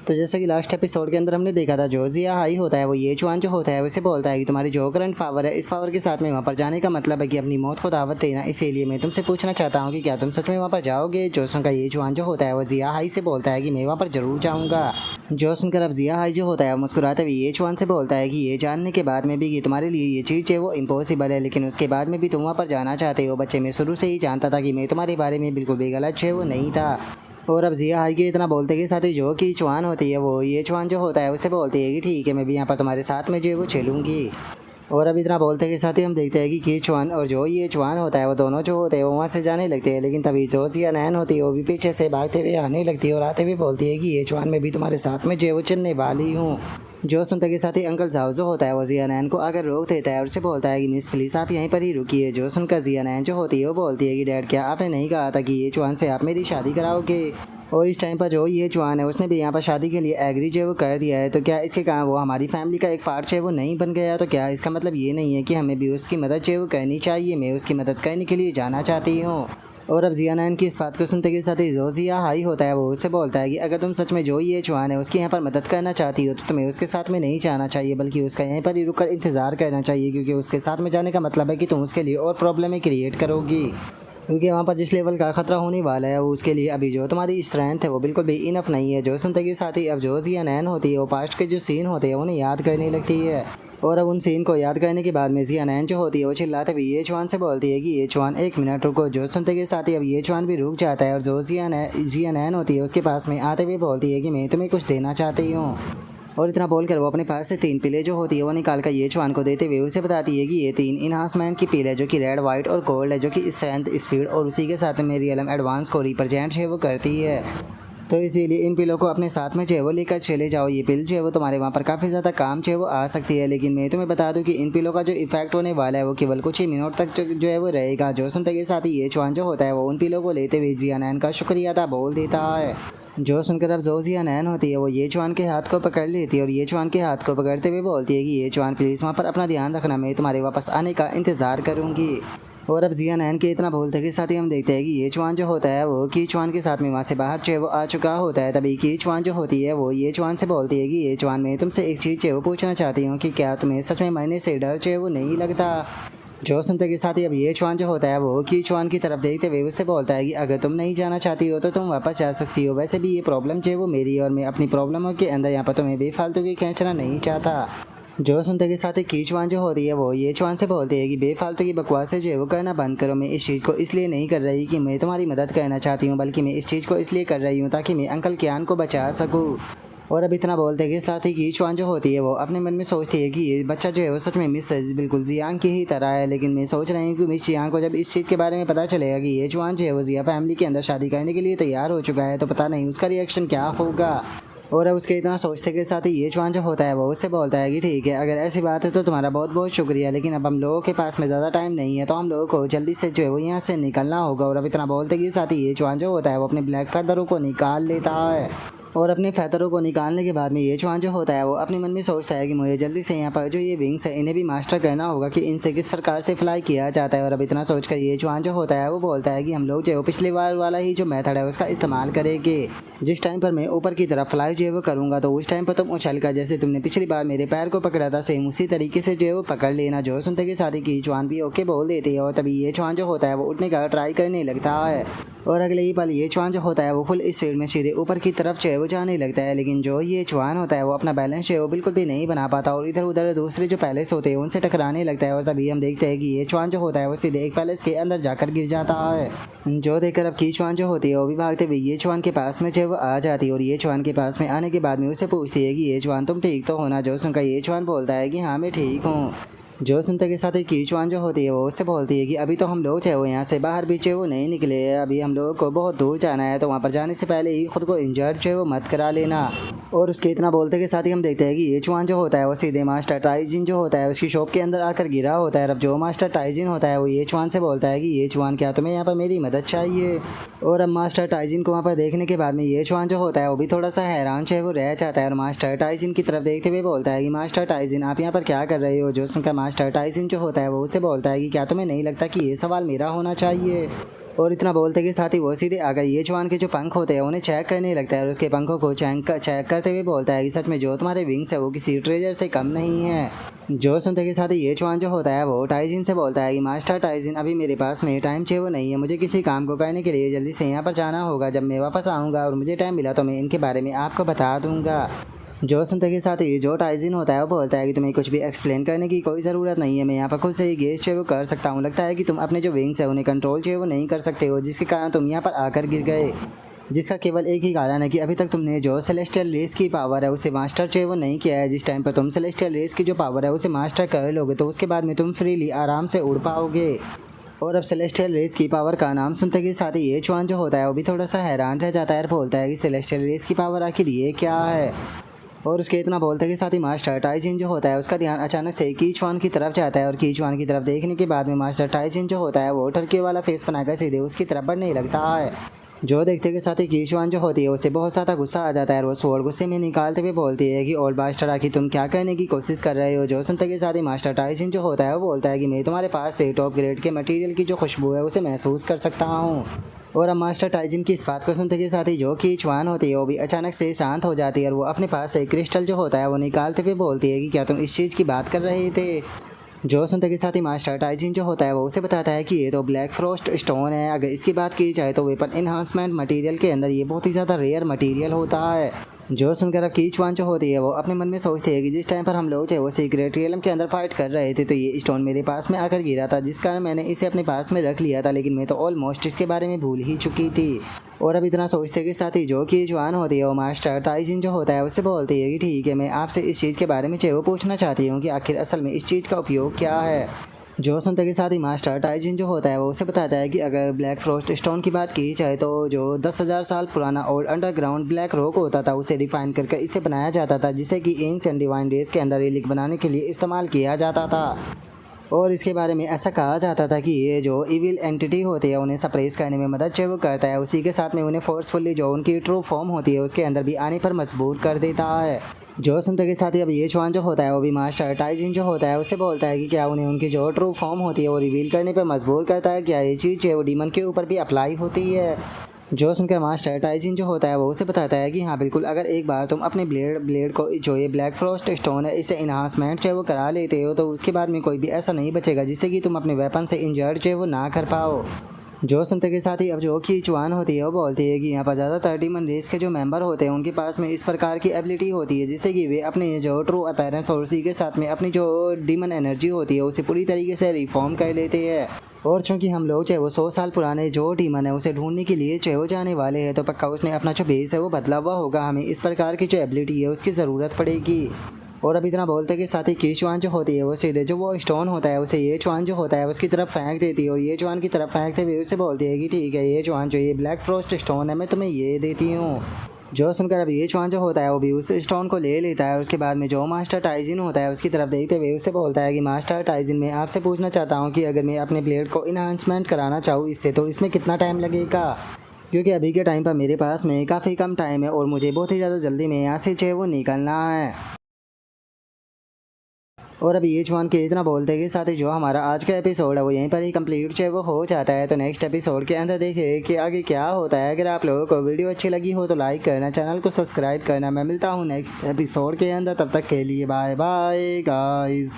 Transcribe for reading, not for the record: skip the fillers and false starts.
तो जैसे कि लास्ट एपिसोड के अंदर हमने देखा था, जो जिया हाई होता है वो ये चुआन जो होता है उसे बोलता है कि तुम्हारी जो करंट पावर है, इस पावर के साथ में वहाँ पर जाने का मतलब है कि अपनी मौत को दावत देना। इसीलिए मैं तुमसे पूछना चाहता हूँ कि क्या तुम सच में वहाँ पर जाओगे। जो सुनकर ये चुआन जो होता है वो जिया हाई से बोलता है कि मैं वहाँ पर जरूर जाऊँगा। जो सुनकर अब जिया हाई जो होता है मुस्कुराते हुए ये चुआन से बोलता है कि ये जानने के बाद में भी कि तुम्हारे लिए ये चीज़ है वो इम्पॉसिबल है, लेकिन उसके बाद में भी तुम वहाँ पर जाना चाहते हो। बच्चे, मैं शुरू से ही जानता था कि मैं तुम्हारे बारे में बिल्कुल भी गलत है वो नहीं था। और अब जिया हाई के इतना बोलते के साथ ही जो कि चुआन होती है वो ये चुआन जो होता है उसे बोलती है कि ठीक है, मैं भी यहाँ पर तुम्हारे साथ में जो है वो चलूँगी। और अब इतना बोलते के साथ ही हम देखते हैं कि चुआन और जो ये चुआन होता है वो दोनों जो होते हैं वो वहाँ से जाने लगते हैं। लेकिन तभी जो जिया नैन होती है वो भी पीछे से भागते हुए आने लगती है और आते हुए बोलती है कि ये चुआन मैं भी तुम्हारे साथ में जो है वो चलने वाली हूँ। जो सुनते के साथ ही अंकल जाओ जो होता है वो जिया नैन को आकर रोक देता है और उसे बोलता है कि मिस प्लीज़ आप यहीं पर ही रुकिए। जो सुनकर जिया नैन जो होती है वो बोलती है कि डैड, क्या आपने नहीं कहा था कि ये चुआन से आप मेरी शादी कराओगे। और इस टाइम पर जो ये चुआन है उसने भी यहाँ पर शादी के लिए एग्री जो है वो कर दिया है। तो क्या इसके कारण वो हमारी फैमिली का एक पार्ट जो है वो नहीं बन गया। तो क्या इसका मतलब ये नहीं है कि हमें भी उसकी मदद जो है वो करनी चाहिए। मैं उसकी मदद करने के लिए जाना चाहती हूँ। और अब जिया नैन की इस बात को सुनते के साथ ही जो जिया हाई होता है वो उससे बोलता है कि अगर तुम सच में जो ये चुआन है उसकी यहाँ पर मदद करना चाहती हो तो तुम्हें उसके साथ में नहीं जाना चाहिए, बल्कि उसका यहीं पर ही रुक कर इंतज़ार करना चाहिए। क्योंकि उसके साथ में जाने का मतलब है कि तुम उसके लिए और प्रॉब्लम क्रिएट करोगी। क्योंकि वहाँ पर जिस लेवल का खतरा होने वाला है वो उसके लिए अभी जो तुम्हारी स्ट्रेंथ है वो बिल्कुल भी इनफ नहीं है। जो सुनते के साथ ही अब जो जिया नैन होती है वो पास्ट के जो सीन होते हैं उन्हें याद करने लगती है। और अब उन सीन को याद करने के बाद में जिया नैन जो होती है वो चिल्लाते हुए ये चुआन से बोलती है कि ये चुआन एक मिनट रुको। जो सुनते के साथ ही अब ये चुआन भी रुक जाता है और जो जिया नैन होती है उसके पास में आते हुए बोलती है कि मैं तुम्हें कुछ देना चाहती हूँ। और इतना बोलकर वो अपने पास से 3 पिले जो होती है वो निकाल कर ये चुआन को देते हुए उसे बताती है कि ये 3 इन्हांसमेंट की पिल है, जो कि रेड, वाइट और गोल्ड है, जो कि स्ट्रेंथ, स्पीड और उसी के साथ में रियलम एडवांस को रिप्रेजेंट है वो करती है। तो इसीलिए इन पिलों को अपने साथ में जो है वो लेकर चले जाओ। ये पिल जो है वो तुम्हारे वहाँ पर काफ़ी ज़्यादा काम जो है वो आ सकती है। लेकिन मैं तुम्हें बता दूं कि इन पिलों का जो इफेक्ट होने वाला है वो केवल कुछ ही मिनट तक जो है वो रहेगा। जो सुनते के साथ ही ये चुआन जो होता है वो उन पिलों को लेते हुए जिया नैन का शुक्रिया अदा बोल देता है। जो सुनकर अब जो जिया नैन होती है वो ये चुआन के हाथ को पकड़ लेती है और ये चुआन के हाथ को पकड़ते हुए बोलती है कि ये चुआन प्लीज़ वहाँ पर अपना ध्यान रखना, मैं तुम्हारे वापस आने का इंतज़ार करूँगी। और अब जिया नैन के इतना बोलते के साथ ही हम देखते हैं कि ये चुआन जो होता है वो की चुआन के साथ में वहाँ से बाहर जो है वो आ चुका होता है। तभी की चुआन जो होती है वो ये चुआन से बोलती है कि ये चुआन, मैं तुमसे एक चीज़ जो है वो पूछना चाहती हूँ कि क्या तुम्हें सच में मरने से डर जो है वो नहीं लगता। जो सुनते के साथ ही अब ये चुआन जो होता है वो की चुआन की तरफ देखते हुए उससे बोलता है कि अगर तुम नहीं जाना चाहती हो तो तुम वापस जा सकती हो। वैसे भी ये प्रॉब्लम जो है वो मेरी, और मैं अपनी प्रॉब्लमों के अंदर यहाँ पर तुम्हें बेफालतू की खींचना नहीं चाहता। जो सुनते के साथ ही की चुआन जो होती है वो ये चुआन से बोलती है कि बेफालतू की बकवासें जो है वो करना बंद करो। मैं इस चीज़ को इसलिए नहीं कर रही कि मैं तुम्हारी मदद करना चाहती हूँ, बल्कि मैं इस चीज़ को इसलिए कर रही हूँ ताकि मैं अंकल कियान को बचा सकूँ। और अब इतना बोलते के साथ ही की चुआन जो होती है वो अपने मन में सोचती है कि ये बच्चा जो है वो सच में मिस बिल्कुल जियांग की ही तरह है। लेकिन मैं सोच रही हूँ कि मिस जियांग को जब इस चीज़ के बारे में पता चलेगा कि ये चुआन जो है वो जिया फैमिली के अंदर शादी करने के लिए तैयार हो चुका है, तो पता नहीं उसका रिएक्शन क्या होगा। और अब उसके इतना सोचते के साथ ही ये चुआन जो होता है वो उससे बोलता है कि ठीक है, अगर ऐसी बात है तो तुम्हारा बहुत बहुत शुक्रिया, लेकिन अब हम लोगों के पास में ज़्यादा टाइम नहीं है, तो हम लोगों को जल्दी से जो है वो यहाँ से निकलना होगा। और अब इतना बोलते के साथ ही ये चुआन जो होता है वो अपने ब्लैक फैदरों को निकाल लेता है। और अपने फैदरों को निकालने के बाद में ये चुआन जो होता है वो अपने मन में सोचता है कि मुझे जल्दी से यहाँ पर जो ये विंग्स है इन्हें भी मास्टर करना होगा कि इनसे किस प्रकार से फ्लाई किया जाता है। और अब इतना सोचकर ये चुआन जो होता है वो बोलता है कि हम लोग जो है पिछली बार वाला ही जो मेथड है उसका इस्तेमाल करेंगे। जिस टाइम पर मैं ऊपर की तरफ फ्लाई जो है वो करूँगा तो उस टाइम पर तुम उछल कर जैसे तुमने पिछली बार मेरे पैर को पकड़ा था सेम उसी तरीके से जो है वो पकड़ लेना। जो सुनते के साथ ही की चुआन भी ओके बोल देती है और तभी ये चुआन जो होता है वो उठने का ट्राई करने लगता है। और अगले ही पल ये चुआन जो होता है वो फुल स्पीड में सीधे ऊपर की तरफ जो है वो जाने लगता है। लेकिन जो ये चुआन होता है वो अपना बैलेंस जो है वो बिल्कुल भी नहीं बना पाता और इधर उधर दूसरे जो पैलेस होते हैं उनसे टकराने लगता है। और तभी हम देखते हैं कि ये चुआन जो होता है वो सीधे एक पैलेस के अंदर जाकर गिर जाता है। जो देखकर अब की चुआन जो होती है वो भी भागते हुए ये चुआन के पास में जो है वो आ जाती है और ये चुआन के पास में आने के बाद में उसे पूछती है कि ये चुआन तुम ठीक तो होना। जो सुनकर ये चुआन बोलता है कि हाँ मैं ठीक हूँ। जो सुनते के साथ ही की चुआन जो होती है वो उससे बोलती है कि अभी तो हम लोग चाहे वो यहाँ से बाहर भी चाहे वो नहीं निकले हैं, अभी हम लोगों को बहुत दूर जाना है, तो वहाँ पर जाने से पहले ही खुद को इंजर्ड जो है वो मत करा लेना। और उसके इतना बोलते के साथ ही हम देखते हैं कि ये चुआन जो होता है वो सीधे मास्टर टाइजिन जो होता है उसकी शॉप के अंदर आकर गिरा होता है। अब जो मास्टर टाइजिन होता है वो ये चुआन से बोलता है कि ये चुआन क्या तुम्हें यहाँ पर मेरी मदद चाहिए। और अब मास्टर टाइजिन को वहाँ पर देखने के बाद में ये चुआन जो होता है वो भी थोड़ा सा हैरान जो है वो रह जाता है और मास्टर टाइजिन की तरफ देखते हुए बोलता है कि मास्टर टाइजिन आप यहाँ पर क्या कर रहे हो। जो सुनकर मास्टर टाइजिन जो होता है वो उससे बोलता है कि क्या तुम्हें नहीं लगता कि ये सवाल मेरा होना चाहिए। और इतना बोलते के साथ ही वो सीधे आकर ये जवान के जो पंख होते हैं उन्हें चेक करने लगता है और उसके पंखों को चेक करते हुए बोलता है कि सच में जो तुम्हारे विंग्स है वो किसी ट्रेजर से कम नहीं है। जो सुनते के साथ ही ये जवान जो होता है वो टाइजिन से बोलता है कि मास्टर टाइजिन, अभी मेरे पास में टाइम चाहिए वो नहीं है, मुझे किसी काम को करने के लिए जल्दी से यहाँ पर जाना होगा। जब मैं वापस आऊँगा और मुझे टाइम मिला तो मैं इनके बारे में आपको बता दूँगा। जो सुनते के साथ ही जो टाइजिन होता है वो बोलता है कि तुम्हें कुछ भी एक्सप्लेन करने की कोई ज़रूरत नहीं है, मैं यहाँ पर खुद से ही गेस जो है वो कर सकता हूँ। लगता है कि तुम अपने जो विंग्स है उन्हें कंट्रोल जो है वो नहीं कर सकते हो, जिसके कारण तुम यहाँ पर आकर गिर गए। जिसका केवल एक ही कारण है कि अभी तक तुमने जो सेलेस्टियल रेस की पावर है उसे मास्टर जो है वो नहीं किया है। जिस टाइम पर तुम सेलेस्टियल रेस की जो पावर है उसे मास्टर कर लोगे तो उसके बाद में तुम फ्रीली आराम से उड़ पाओगे। और अब सेलेस्टियल रेस की पावर का नाम सुनते के साथ ही ये जवान जो होता है वो भी थोड़ा सा हैरान रह जाता है और बोलता है कि सेलेस्टियल रेस की पावर आखिर ये क्या है। और उसके इतना बोलते के साथ ही मास्टर टाइजिन जो होता है उसका ध्यान अचानक से कीचवान की तरफ जाता है और कीचवान की तरफ देखने के बाद में मास्टर टाइजिन जो होता है वो टर्की वाला फेस बनाकर सीधे उसकी तरफ बढ़ने लगता है। जो देखते के साथ ही कीचवान जो होती है उसे बहुत ज़्यादा गुस्सा आ जाता है और वो स्वॉर्ड गुस्से में निकालते हुए बोलती है कि ओल्ड मास्टर आखिर तुम क्या करने की कोशिश कर रहे हो। जो सुनते के साथ ही मास्टर टाइजिन जो होता है वो बोलता है कि मैं तुम्हारे पास से टॉप ग्रेड के मटेरियल की जो खुशबू है उसे महसूस कर सकता हूँ। और अब मास्टर टाइजिन की इस बात को सुनते के साथ ही जो कीचवान होती है वो भी अचानक से शांत हो जाती है और वो अपने पास से क्रिस्टल जो होता है वो निकालते हुए बोलती है कि क्या तुम इस चीज़ की बात कर रहे थे। जो सुनते के साथ ही मास्टर टाइजिन जो होता है वो उसे बताता है कि ये तो ब्लैक फ्रॉस्ट स्टोन है। अगर इसकी बात की जाए तो वेपन इन्हांसमेंट मटेरियल के अंदर ये बहुत ही ज़्यादा रेयर मटेरियल होता है। जो सुनकर अब कीचवान जो होती है वो अपने मन में सोचती है कि जिस टाइम पर हम लोग जो वो सीक्रेट रियलम के अंदर फाइट कर रहे थे तो ये स्टोन मेरे पास में आकर गिरा था, जिस कारण मैंने इसे अपने पास में रख लिया था, लेकिन मैं तो ऑलमोस्ट इसके बारे में भूल ही चुकी थी। और अब इतना सोचते के साथ ही जो कीचवान होती है वो मास्टर टाइजिन जो होता है उससे बोलती है कि ठीक है, मैं आपसे इस चीज़ के बारे में वो पूछना चाहती हूँ कि आखिर असल में इस चीज़ का उपयोग क्या है। जो सुनते के साथ ही मास्टर टाइजिन जो होता है वो उसे बताता है कि अगर ब्लैक फ्रॉस्ट स्टोन की बात की जाए तो जो 10,000 साल पुराना और अंडरग्राउंड ब्लैक रॉक होता था उसे रिफाइन करके इसे बनाया जाता था, जिसे कि एंशिएंट डिवाइन डेज के अंदर रिलिक बनाने के लिए इस्तेमाल किया जाता था। और इसके बारे में ऐसा कहा जाता था कि ये जो इविल एंटिटी होती है उन्हें सप्रेस करने में मदद जो वो करता है, उसी के साथ में उन्हें फोर्सफुली जो उनकी ट्रू फॉर्म होती है उसके अंदर भी आने पर मजबूर कर देता है। जो सुनते के साथ ही अब ये जवान जो होता है वो भी मास्टर टाइजिन जो होता है उसे बोलता है कि क्या उन्हें उनकी जो ट्रू फॉर्म होती है वो रिवील करने पर मजबूर करता है, क्या ये चीज़ जो है वो डीमन के ऊपर भी अप्लाई होती है। जो सुनकर मास्टर टाइजिन जो होता है वो उसे बताता है कि हाँ बिल्कुल, अगर एक बार तुम अपने ब्लेड को जो ये ब्लैक फ्रॉस्ट स्टोन है इसे इन्हांसमेंट जो है वो करा लेते हो तो उसके बाद में कोई भी ऐसा नहीं बचेगा जिससे कि तुम अपने वेपन से इंजर्ड जो है वो ना कर पाओ। जो सुनते के साथ ही अब जो कीचवान होती है वो बोलती है कि यहाँ पर ज़्यादातर डीमन रेस के जो मेंबर होते हैं उनके पास में इस प्रकार की एबिलिटी होती है जिससे कि वे अपने जो ट्रू अपीयरेंस और उसी के साथ में अपनी जो डीमन एनर्जी होती है उसे पूरी तरीके से रिफॉर्म कर लेते हैं। और चूँकि हम लोग चाहे वो 100 साल पुराने जो डीमन है उसे ढूंढने के लिए चाहे वो जाने वाले हैं तो पक्का उसने अपना जो बेस है वो बदला हुआ होगा, हमें इस प्रकार की जो एबिलिटी है उसकी ज़रूरत पड़ेगी। और अब इतना बोलते के साथ ही कीचवान जो होती है वो सीधे जो वो स्टोन होता है उसे ये चवान जो होता है उसकी तरफ फेंक देती है और ये चवान की तरफ फेंकते हुए उसे बोलती है कि ठीक है, ये चवान जो ये ब्लैक फ्रॉस्ट स्टोन है मैं तुम्हें ये देती हूँ। जो सुनकर अब ये चवान जो होता है वो भी उस स्टोन को ले लेता है और उसके बाद में जो मास्टर टाइजिन होता है उसकी तरफ देखते हुए उसे बोलता है कि मास्टर टाइजिन, मैं आपसे पूछना चाहता हूँ कि अगर मैं अपने ब्लेड को इन्हांसमेंट कराना चाहूँ इससे तो इसमें कितना टाइम लगेगा, क्योंकि अभी के टाइम पर मेरे पास में काफ़ी कम टाइम है और मुझे बहुत ही ज़्यादा जल्दी में यहाँ से जो है वो निकलना है। और अभी ये जवान के इतना बोलते के साथ ही जो हमारा आज का एपिसोड है वो यहीं पर ही कंप्लीट जो है वो हो जाता है। तो नेक्स्ट एपिसोड के अंदर देखिए कि आगे क्या होता है। अगर आप लोगों को वीडियो अच्छी लगी हो तो लाइक करना, चैनल को सब्सक्राइब करना। मैं मिलता हूँ नेक्स्ट एपिसोड के अंदर, तब तक के लिए बाय बाय गाइस।